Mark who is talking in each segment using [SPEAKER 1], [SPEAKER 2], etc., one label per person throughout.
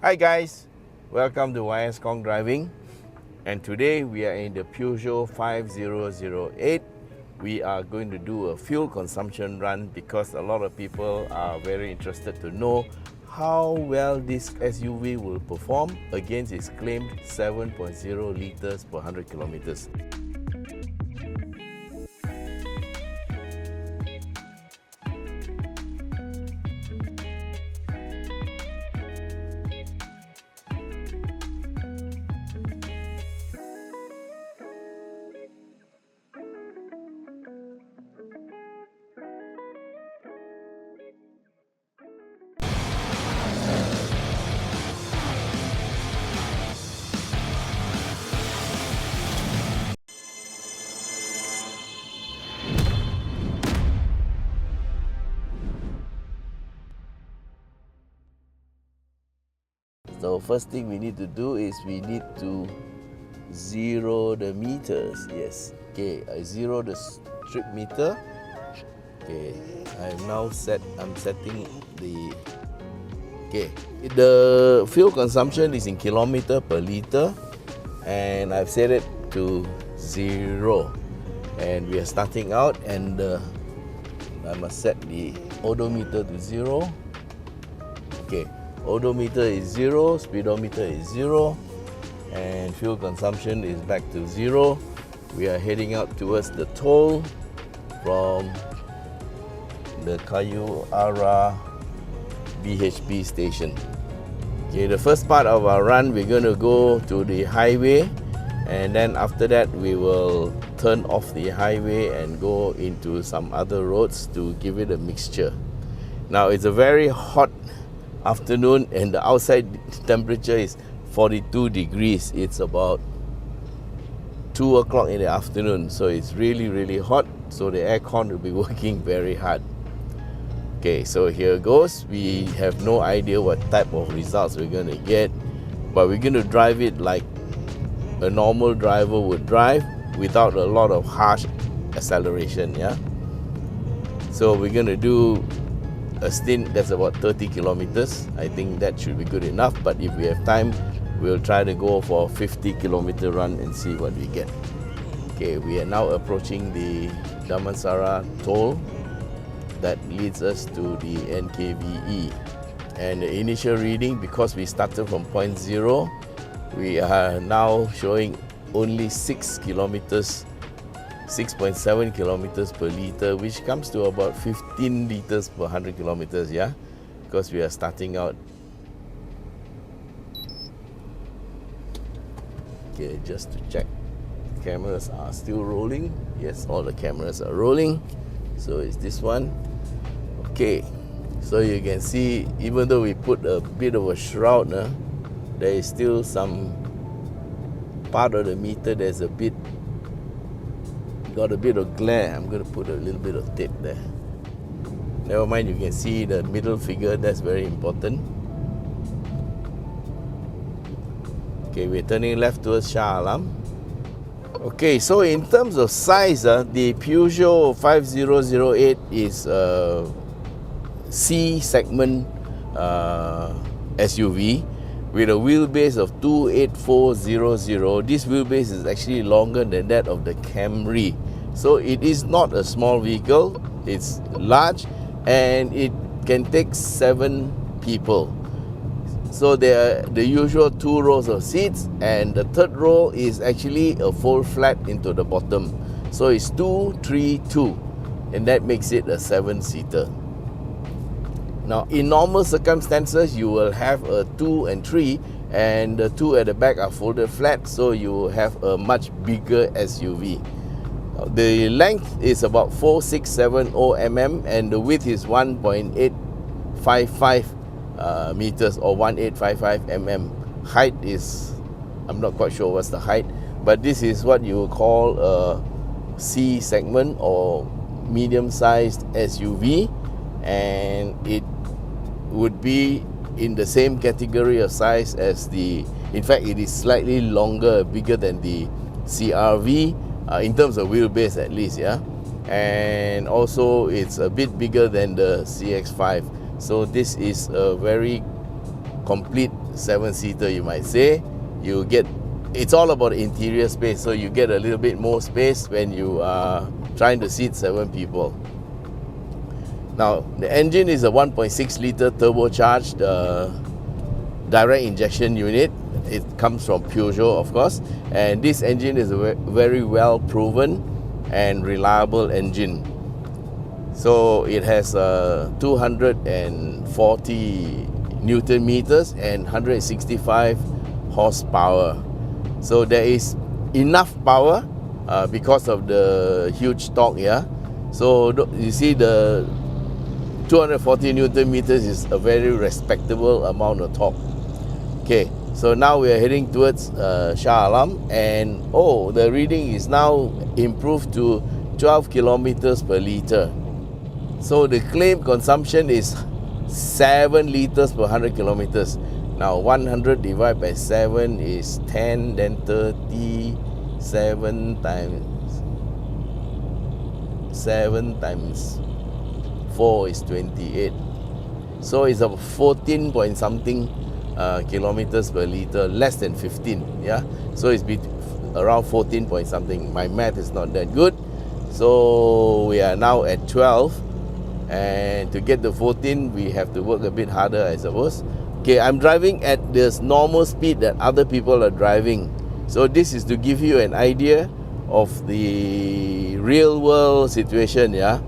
[SPEAKER 1] Hi guys, welcome to YS Khong Driving, and today we are in the Peugeot 5008. We are going to do a fuel consumption run because a lot of people are very interested to know how well this SUV will perform against its claimed 7.0 liters per 100 kilometers. So first thing we need to do is we need to zero the meters. Yes. Okay, I zero the strip meter. Okay, I'm setting the. Okay, the fuel consumption is in kilometer per liter, and I've set it to 0. And we are starting out, and I must set the odometer to 0. Okay. Odometer is 0, speedometer is 0, and fuel consumption is back to 0. We are heading out towards the toll from the Kayu Ara BHP station. Okay, the first part of our run, we're going to go to the highway, and then after that we will turn off the highway and go into some other roads to give it a mixture. Now it's a very hot afternoon and the outside temperature is 42 degrees. It's about 2 o'clock in the afternoon, so it's really hot, so the aircon will be working very hard. Okay, so here goes. We have no idea what type of results we're going to get, but we're going to drive it like a normal driver would drive without a lot of harsh acceleration. Yeah, so we're going to do a stint that's about 30 kilometers. I think that should be good enough, but if we have time, we'll try to go for a 50-kilometer run and see what we get. Okay, we are now approaching the Damansara toll that leads us to the NKVE. And the initial reading, because we started from point 0, we are now showing only 6.7 kilometers per liter, which comes to about 15 liters per 100 kilometers, yeah, because we are starting out. Okay, just to check, cameras are still rolling. Yes, all the cameras are rolling. So it's this one. Okay, so you can see, even though we put a bit of a shroud, there is still some part of the meter there's got a bit of glare. I'm going to put a little bit of tape there. Never mind, you can see the middle figure. That's very important. Okay, we're turning left towards Shah Alam. Okay, so in terms of size, the Peugeot 5008 is a C segment SUV with a wheelbase of 28400. This wheelbase is actually longer than that of the Camry. So it is not a small vehicle, it's large, and it can take 7 people. So there are the usual 2 rows of seats, and the third row is actually a fold flat into the bottom. So it's 2, 3, 2, and that makes it a 7-seater. Now, in normal circumstances, you will have a 2 and 3, and the 2 at the back are folded flat, so you will have a much bigger SUV. The length is about 4670 mm, and the width is 1.855 meters or 1855 mm. Height is, I'm not quite sure what's the height, but this is what you would call a C segment or medium-sized SUV, and it would be in the same category of size as the, in fact it is slightly longer, bigger than the CRV in terms of wheelbase at least, yeah, and also it's a bit bigger than the CX-5. So this is a very complete 7-seater, you might say. You get, it's all about interior space, so you get a little bit more space when you are trying to seat 7 people. Now, the engine is a 1.6 liter turbocharged direct injection unit. It comes from Peugeot, of course, and this engine is a very well proven and reliable engine. So it has 240 Newton meters and 165 horsepower. So there is enough power because of the huge torque here. So you see, the 240 Newton meters is a very respectable amount of torque. Okay, so now we are heading towards Shah Alam, and the reading is now improved to 12 kilometers per liter. So the claimed consumption is 7 liters per 100 kilometers. Now 100 divided by 7 is 10, then 30, 7 times 4 is 28. So it's about 14 point something kilometers per liter, less than 15. Yeah, so it's around 14 point something. My math is not that good. So we are now at 12, and to get the 14 we have to work a bit harder, I suppose. Okay, I'm driving at this normal speed that other people are driving. So this is to give you an idea of the real world situation. Yeah,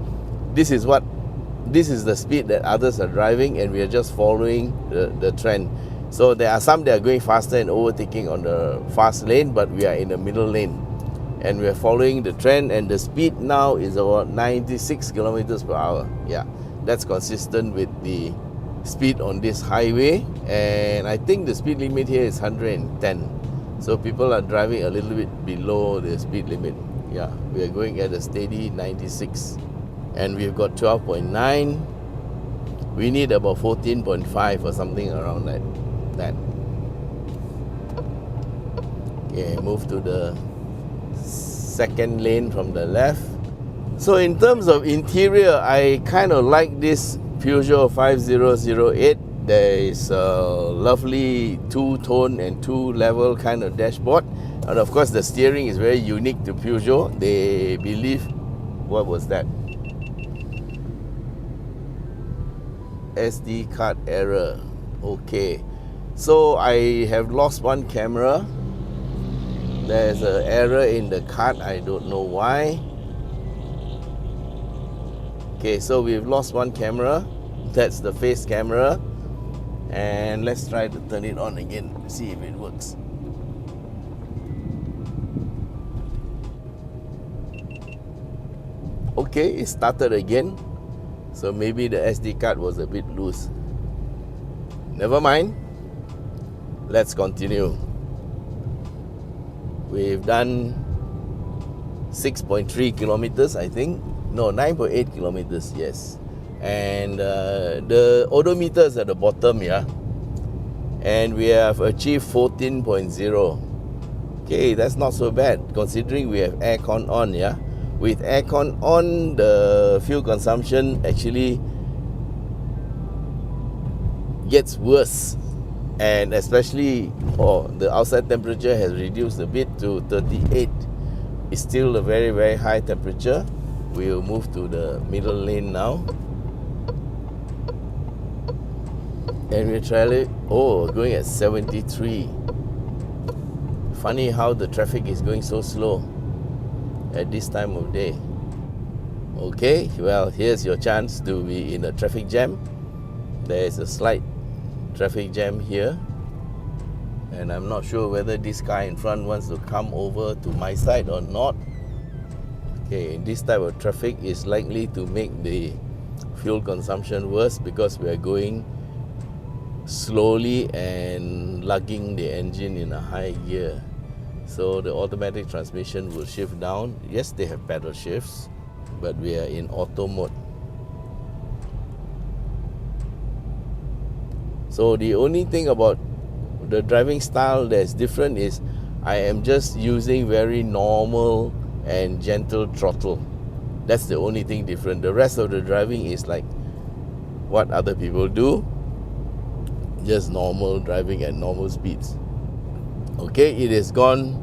[SPEAKER 1] this is the speed that others are driving, and we are just following the trend. So there are some that are going faster and overtaking on the fast lane, but we are in the middle lane, and we are following the trend, and the speed now is about 96 kilometers per hour. Yeah, that's consistent with the speed on this highway, and I think the speed limit here is 110. So people are driving a little bit below the speed limit. Yeah, we are going at a steady 96, and we've got 12.9. We need about 14.5 or something around that. Okay, move to the second lane from the left. So in terms of interior, I kind of like this Peugeot 5008. There is a lovely two-tone and two-level kind of dashboard, and of course the steering is very unique to Peugeot. They believe, what was that? SD card error. Okay, so I have lost one camera. There's an error in the card, I don't know why. Okay, so we've lost one camera. That's the face camera, and let's try to turn it on again, see if it works. Okay, it started again. So maybe the SD card was a bit loose. Never mind. Let's continue. We've done 6.3 kilometers, I think. No, 9.8 kilometers, yes. And the odometer is at the bottom, yeah. And we have achieved 14.0. Okay, that's not so bad considering we have aircon on, yeah. With aircon on, the fuel consumption actually gets worse, and especially the outside temperature has reduced a bit to 38. It's still a very, very high temperature. We will move to the middle lane now, and we're going at 73. Funny how the traffic is going so slow at this time of day. Okay, well, here's your chance to be in a traffic jam. There is a slight traffic jam here, and I'm not sure whether this car in front wants to come over to my side or not. Okay, this type of traffic is likely to make the fuel consumption worse because we are going slowly and lugging the engine in a high gear. So the automatic transmission will shift down. Yes, they have pedal shifts, but we are in auto mode. So the only thing about the driving style that's different is I am just using very normal and gentle throttle. That's the only thing different. The rest of the driving is like what other people do. just normal driving at normal speeds. Okay, it has gone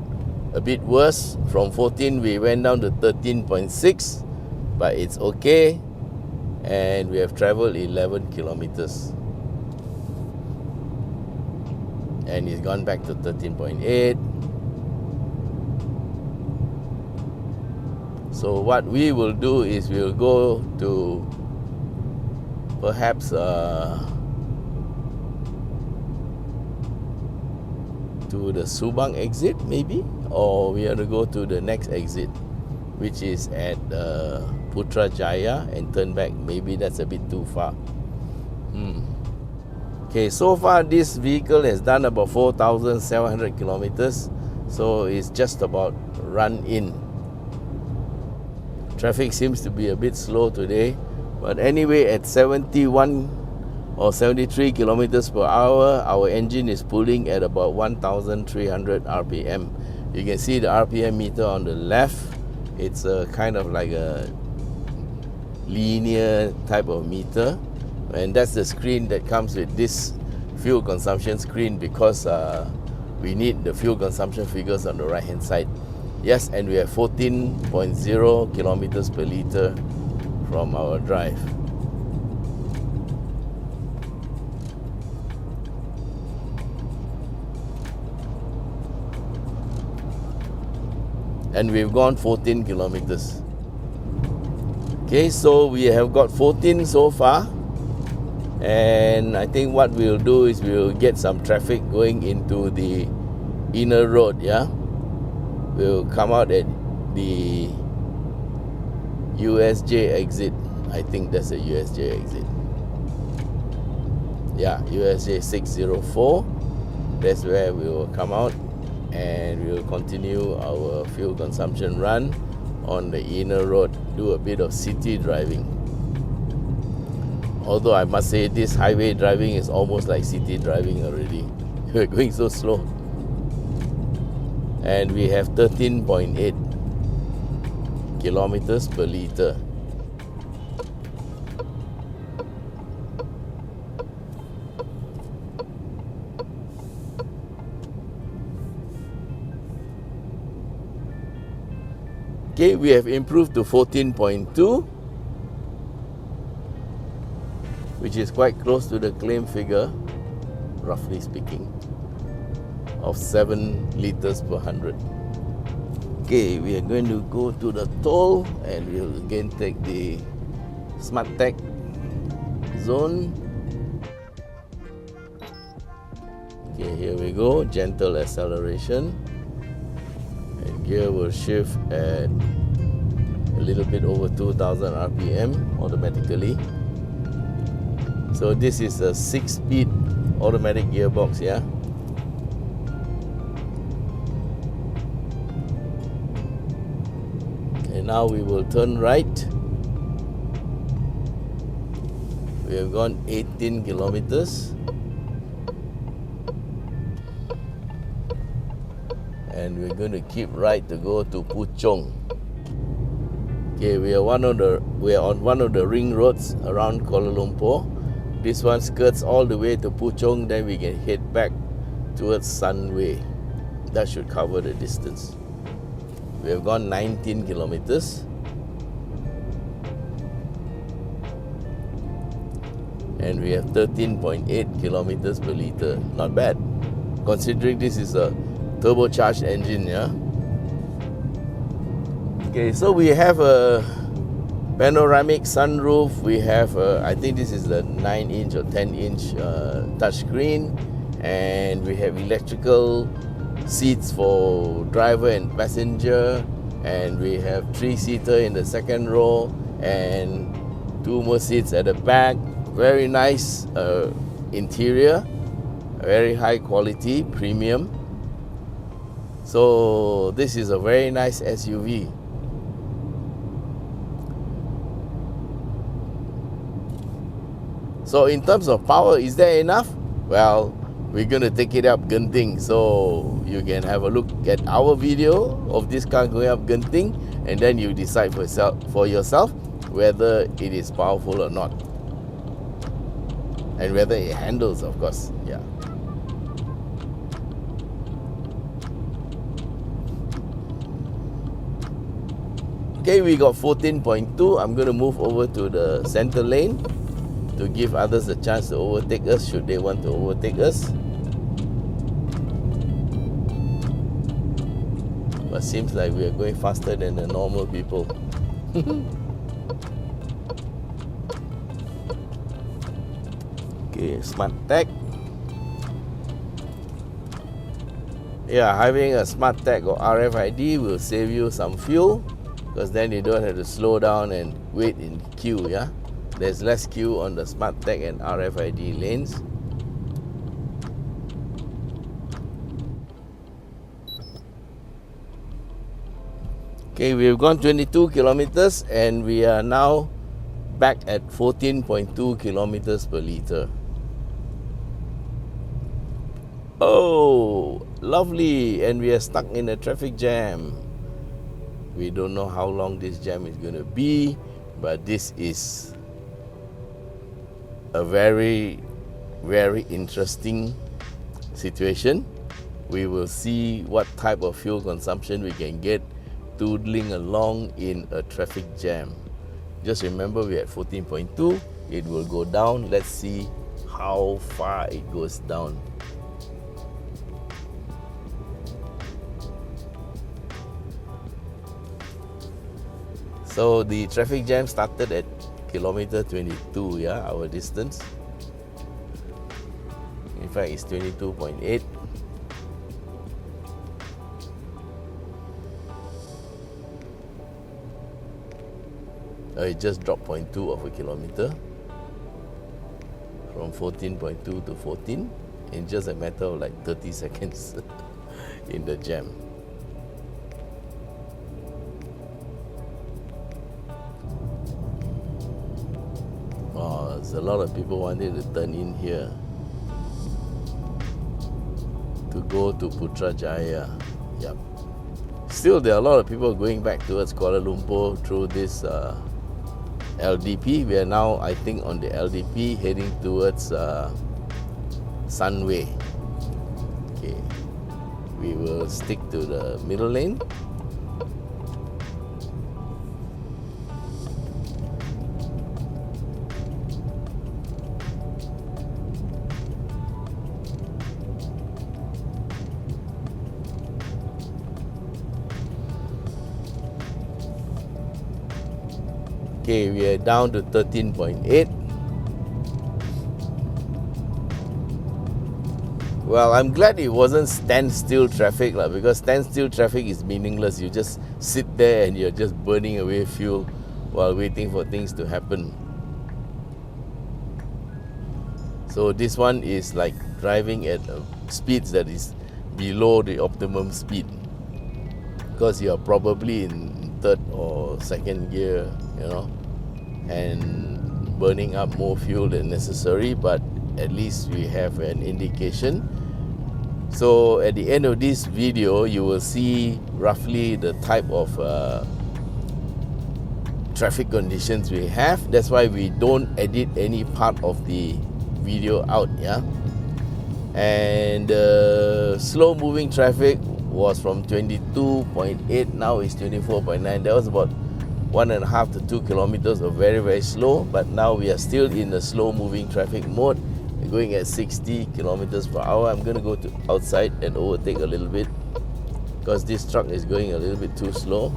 [SPEAKER 1] a bit worse. From 14 we went down to 13.6, but it's okay, and we have traveled 11 kilometers, and it's gone back to 13.8. So what we will do is we'll go to perhaps to the Subang exit maybe, or we have to go to the next exit, which is at Petaling Jaya, and turn back. Maybe that's a bit too far. Okay, so far this vehicle has done about 4,700 kilometers, so it's just about run in. Traffic seems to be a bit slow today, but anyway, at 71 or 73 kilometers per hour, our engine is pulling at about 1,300 RPM. You can see the RPM meter on the left. It's a kind of like a linear type of meter, and that's the screen that comes with this fuel consumption screen, because we need the fuel consumption figures on the right hand side. Yes, and we have 14.0 kilometers per liter from our drive. And we've gone 14 kilometers. Okay, so we have got 14 so far, and I think what we'll do is we'll get some traffic going into the inner road. Yeah, we'll come out at the USJ exit. I think that's a USJ exit. Yeah, USJ 604. That's where we will come out, and we will continue our fuel consumption run on the inner road, do a bit of city driving. Although I must say this highway driving is almost like city driving already. We're going so slow. And we have 13.8 kilometers per liter. Okay, we have improved to 14.2, which is quite close to the claim figure, roughly speaking, of 7 liters per 100. Okay, we are going to go to the toll, and we'll again take the Smart Tech zone. Okay, here we go, gentle acceleration. And gear will shift at a little bit over 2,000 RPM automatically. So this is a 6-speed automatic gearbox, yeah. And now we will turn right. We have gone 18 kilometers. And we're going to keep right to go to Puchong. Okay, we are on one of the ring roads around Kuala Lumpur. This one skirts all the way to Puchong, then we can head back towards Sunway. That should cover the distance. We have gone 19 kilometers. And we have 13.8 kilometers per liter. Not bad, considering this is a turbocharged engine, yeah. Okay, so we have a panoramic sunroof. We have I think this is the 9-inch or 10-inch touchscreen, and we have electrical seats for driver and passenger, and we have 3-seater in the second row and 2 more seats at the back. Very nice interior, very high quality, premium. So this is a very nice SUV. So in terms of power, is there enough? Well, we're going to take it up Genting, so you can have a look at our video of this car going up Genting, and then you decide for yourself whether it is powerful or not, and whether it handles, of course. Yeah. Okay, we got 14.2. I'm going to move over to the center lane to give others a chance to overtake us should they want to overtake us. But seems like we are going faster than the normal people. Okay, smart tag. Yeah, having a smart tag or RFID will save you some fuel, because then you don't have to slow down and wait in queue. Yeah, there's less queue on the smart tag and RFID lanes. Okay, we've gone 22 kilometers and we are now back at 14.2 kilometers per liter. Oh, lovely, and we are stuck in a traffic jam. We don't know how long this jam is going to be, but this is a very, very interesting situation. We will see what type of fuel consumption we can get toodling along in a traffic jam. Just remember, we're at 14.2. It will go down. Let's see how far it goes down. So the traffic jam started at kilometer 22, yeah, our distance. In fact, it's 22.8. It just dropped 0.2 of a kilometer from 14.2 to 14 in just a matter of like 30 seconds in the jam. Oh, there's a lot of people wanting to turn in here to go to Putra Jaya. Yep. Still, there are a lot of people going back towards Kuala Lumpur through this LDP. We are now, I think, on the LDP heading towards Sunway. Okay, we will stick to the middle lane. Okay, we are down to 13.8. Well, I'm glad it wasn't standstill traffic, because standstill traffic is meaningless. You just sit there and you're just burning away fuel while waiting for things to happen. So this one is like driving at speeds that is below the optimum speed, because you're probably in third or second gear, you know, and burning up more fuel than necessary, but at least we have an indication. So at the end of this video, you will see roughly the type of traffic conditions we have. That's why we don't edit any part of the video out, yeah. And slow moving traffic was from 22.8, now it's 24.9. That was about 1.5 to 2 kilometers of very, very slow, but now we are still in the slow moving traffic mode. We're going at 60 kilometers per hour. I'm going to go to outside and overtake a little bit, because this truck is going a little bit too slow.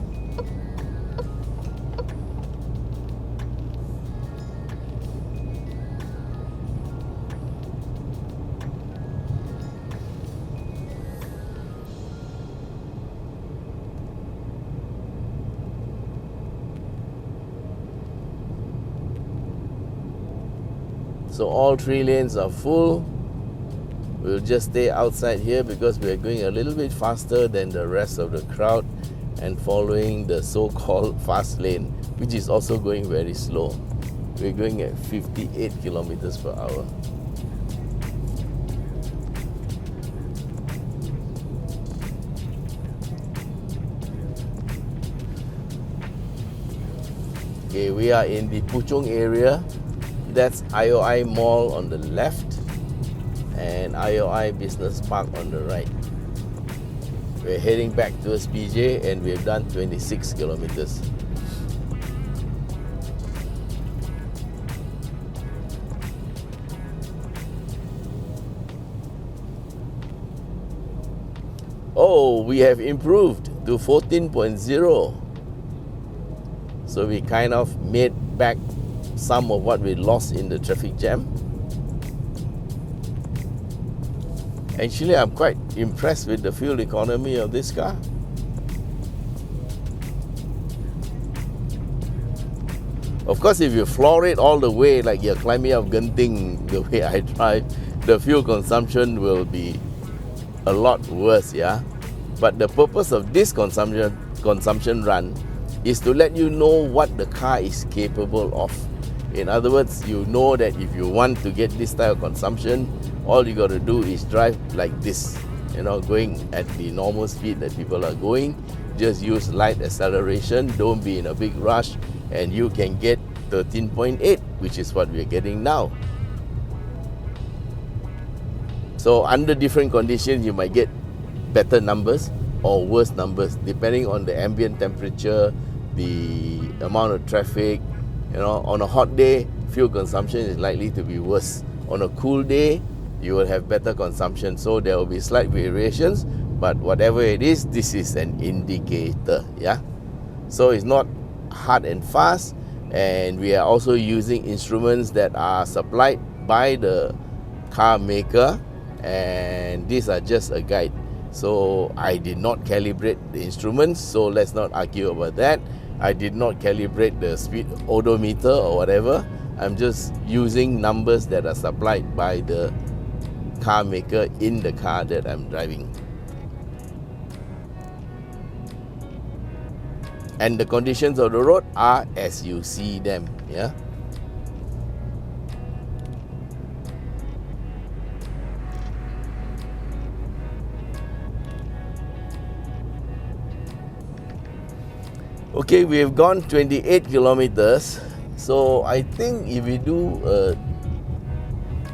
[SPEAKER 1] So all three lanes are full. We'll just stay outside here because we are going a little bit faster than the rest of the crowd and following the so-called fast lane, which is also going very slow. We're going at 58 kilometers per hour. Okay, we are in the Puchong area. That's IOI Mall on the left and IOI Business Park on the right. We're heading back towards PJ and we've done 26 kilometers. Oh, we have improved to 14.0. So we kind of made back some of what we lost in the traffic jam. Actually, I'm quite impressed with the fuel economy of this car. Of course, if you floor it all the way, like you're climbing up Genting, the way I drive, the fuel consumption will be a lot worse, yeah? But the purpose of this consumption run is to let you know what the car is capable of. In other words, you know that if you want to get this type of consumption, all you got to do is drive like this, going at the normal speed that people are going. Just use light acceleration, don't be in a big rush, and you can get 13.8, which is what we're getting now. So under different conditions, you might get better numbers or worse numbers, depending on the ambient temperature, the amount of traffic. On a hot day, fuel consumption is likely to be worse. On a cool day, you will have better consumption. So there will be slight variations, but whatever it is, this is an indicator, yeah? So it's not hard and fast, and we are also using instruments that are supplied by the car maker, and these are just a guide. So I did not calibrate the instruments, so let's not argue about that. I did not calibrate the speed odometer or whatever. I'm just using numbers that are supplied by the car maker in the car that I'm driving. And the conditions of the road are as you see them, yeah? Okay, we have gone 28 kilometers. So I think if we do a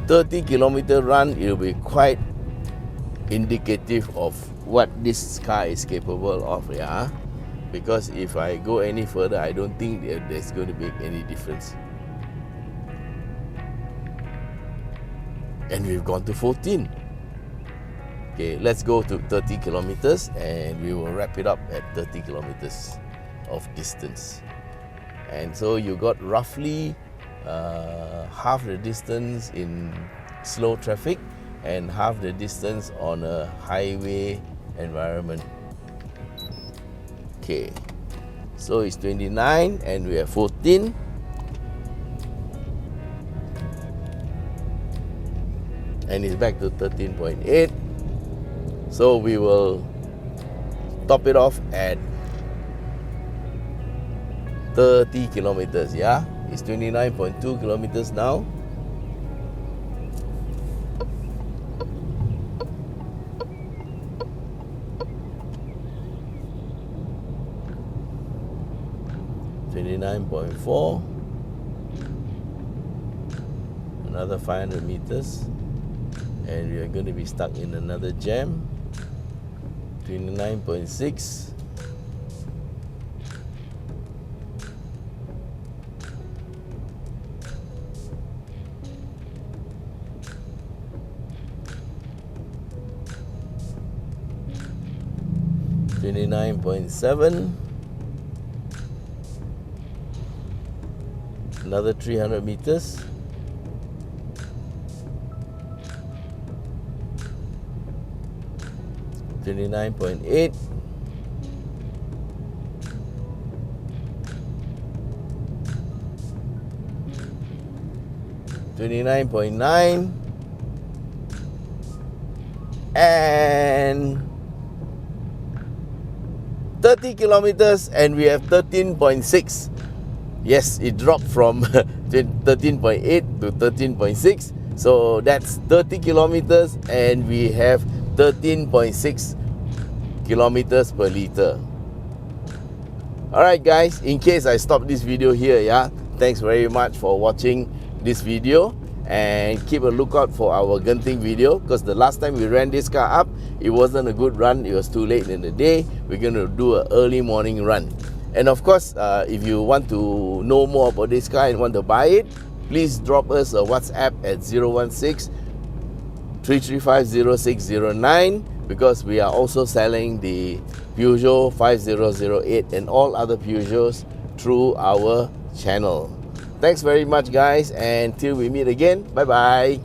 [SPEAKER 1] 30-kilometer run, it will be quite indicative of what this car is capable of, yeah? Because if I go any further, I don't think there's going to be any difference. And we've gone to 14. Okay, let's go to 30 kilometers and we will wrap it up at 30 kilometers of distance. And so you got roughly half the distance in slow traffic and half the distance on a highway environment. Okay, so it's 29 and we have 14. And it's back to 13.8. So we will top it off at 30 kilometers, yeah? It's 29.2 kilometers now. $29.4. Another 500 meters. And we are going to be stuck in another jam. 29.6. $29.7. Another 300 meters. $29.8. $29.9. And 30 kilometers and we have 13.6. Yes, it dropped from 13.8 to 13.6. So that's 30 kilometers and we have 13.6 kilometers per liter. Alright guys, in case I stop this video here, yeah, thanks very much for watching this video, and keep a lookout for our Genting video, because the last time we ran this car up, it wasn't a good run, it was too late in the day. We're going to do an early morning run. And of course, if you want to know more about this car and want to buy it, please drop us a WhatsApp at 016-335-0609. because we are also selling the Peugeot 5008 and all other Peugeots through our channel. Thanks very much guys, and till we meet again, bye bye.